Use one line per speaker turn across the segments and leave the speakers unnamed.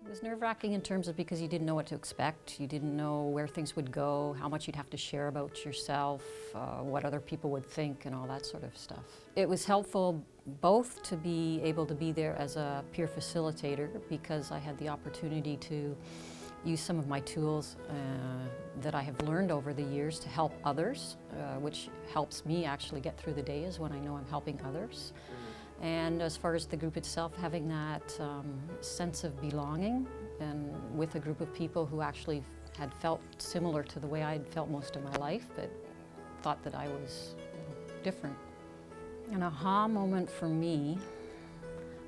It was nerve-wracking in terms of because you didn't know what to expect, you didn't know where things would go, how much you'd have to share about yourself, what other people would think and all that sort of stuff. It was helpful both to be able to be there as a peer facilitator because I had the opportunity to use some of my tools that I have learned over the years to help others, which helps me actually get through the days when I know I'm helping others. And as far as the group itself, having that sense of belonging and with a group of people who actually had felt similar to the way I had felt most of my life, but thought that I was different. An aha moment for me,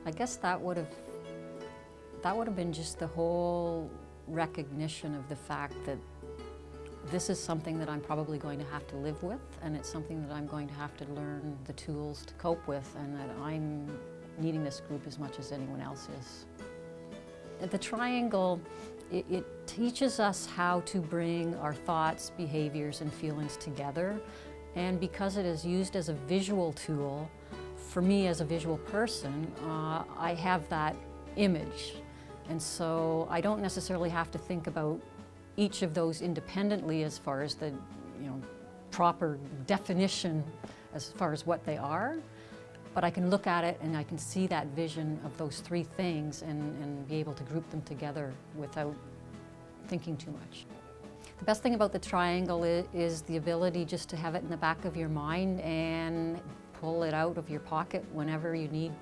I guess that would have been just the whole recognition of the fact that this is something that I'm probably going to have to live with, and it's something that I'm going to have to learn the tools to cope with, and that I'm needing this group as much as anyone else is. The triangle, it teaches us how to bring our thoughts, behaviors, and feelings together, and because it is used as a visual tool, for me as a visual person, I have that image, and so I don't necessarily have to think about each of those independently as far as the proper definition as far as what they are, but I can look at it and I can see that vision of those three things and be able to group them together without thinking too much. The best thing about the triangle is the ability just to have it in the back of your mind and pull it out of your pocket whenever you need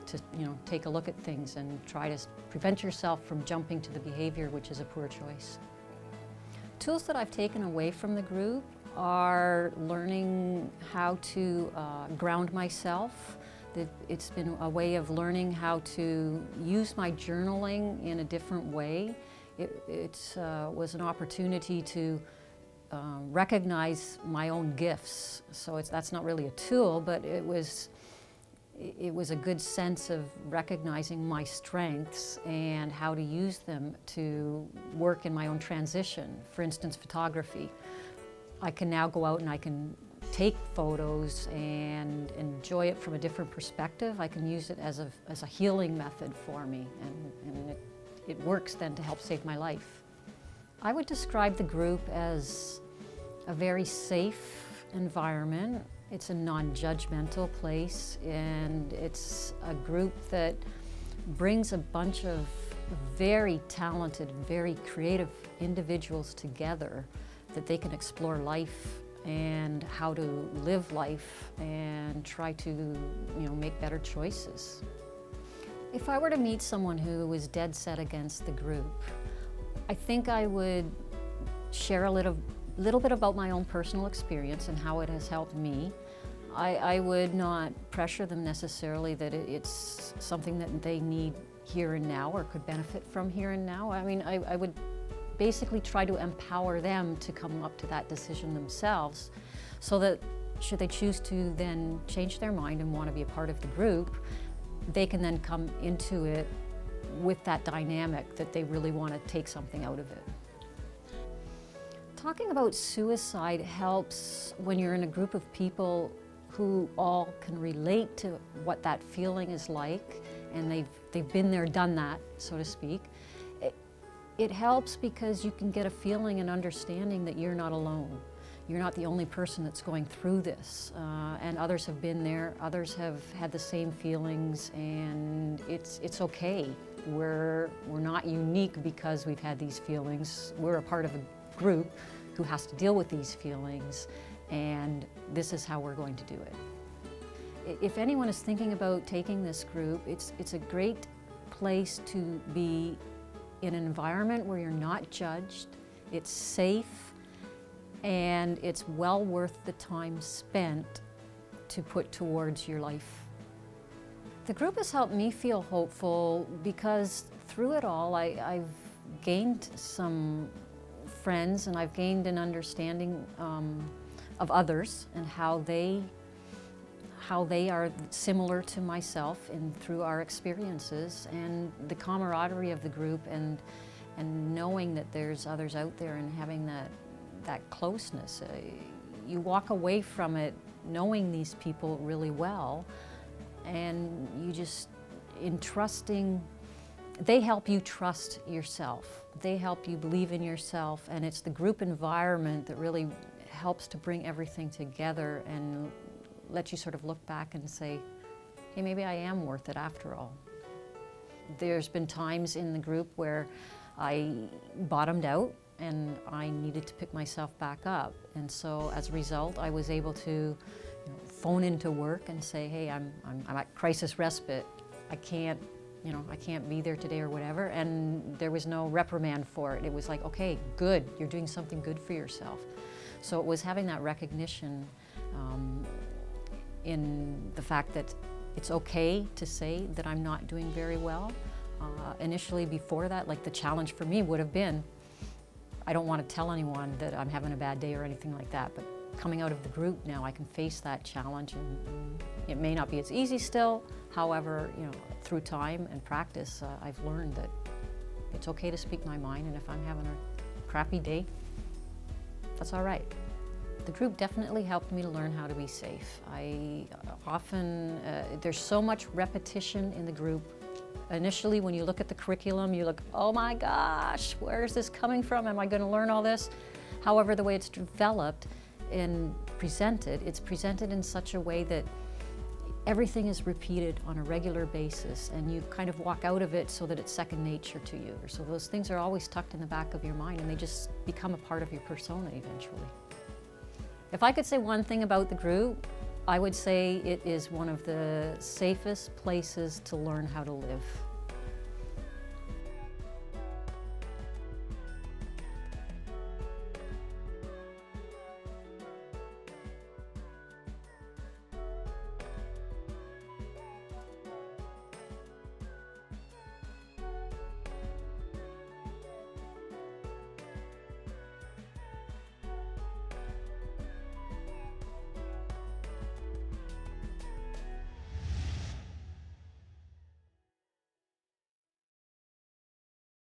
to take a look at things and try to prevent yourself from jumping to the behavior which is a poor choice. Tools that I've taken away from the group are learning how to ground myself. It's been a way of learning how to use my journaling in a different way. It was an opportunity to recognize my own gifts. So that's not really a tool, but it was a good sense of recognizing my strengths and how to use them to work in my own transition. For instance, photography. I can now go out and I can take photos and enjoy it from a different perspective. I can use it as a healing method for me, and it works then to help save my life. I would describe the group as a very safe environment. It's a non-judgmental place, and it's a group that brings a bunch of very talented, very creative individuals together that they can explore life and how to live life and try to make better choices. If I were to meet someone who was dead set against the group, I think I would share a little bit about my own personal experience and how it has helped me. I would not pressure them necessarily that it's something that they need here and now or could benefit from here and now. I mean, I would basically try to empower them to come up to that decision themselves so that should they choose to then change their mind and want to be a part of the group, they can then come into it with that dynamic that they really want to take something out of it. Talking about suicide helps when you're in a group of people who all can relate to what that feeling is like, and they've been there, done that, so to speak. It helps because you can get a feeling and understanding that you're not alone. You're not the only person that's going through this, and others have been there, others have had the same feelings, and it's okay. We're not unique because we've had these feelings. We're a part of a group who has to deal with these feelings, and this is how we're going to do it. If anyone is thinking about taking this group, it's a great place to be in an environment where you're not judged, it's safe, and it's well worth the time spent to put towards your life. The group has helped me feel hopeful because through it all I've gained some friends and I've gained an understanding of others and how they are similar to myself and through our experiences, and the camaraderie of the group and knowing that there's others out there and having that closeness. You walk away from it knowing these people really well, and you just, in trusting They help you trust yourself. They help you believe in yourself, and it's the group environment that really helps to bring everything together and let you sort of look back and say, hey, maybe I am worth it after all. There's been times in the group where I bottomed out and I needed to pick myself back up. And so as a result, I was able to phone into work and say, hey, I'm at crisis respite. I can't be there today or whatever. And there was no reprimand for it. It was like, okay, good, you're doing something good for yourself. So it was having that recognition in the fact that it's okay to say that I'm not doing very well. Initially, before that, like the challenge for me would have been, I don't want to tell anyone that I'm having a bad day or anything like that, but coming out of the group now, I can face that challenge, and it may not be as easy still. However, through time and practice, I've learned that it's okay to speak my mind, and if I'm having a crappy day, that's all right. The group definitely helped me to learn how to be safe. There's so much repetition in the group. Initially, when you look at the curriculum, you look, oh my gosh, where is this coming from? Am I going to learn all this? However, the way it's developed and presented, it's presented in such a way that everything is repeated on a regular basis, and you kind of walk out of it so that it's second nature to you. So those things are always tucked in the back of your mind, and they just become a part of your persona eventually. If I could say one thing about the group, I would say it is one of the safest places to learn how to live.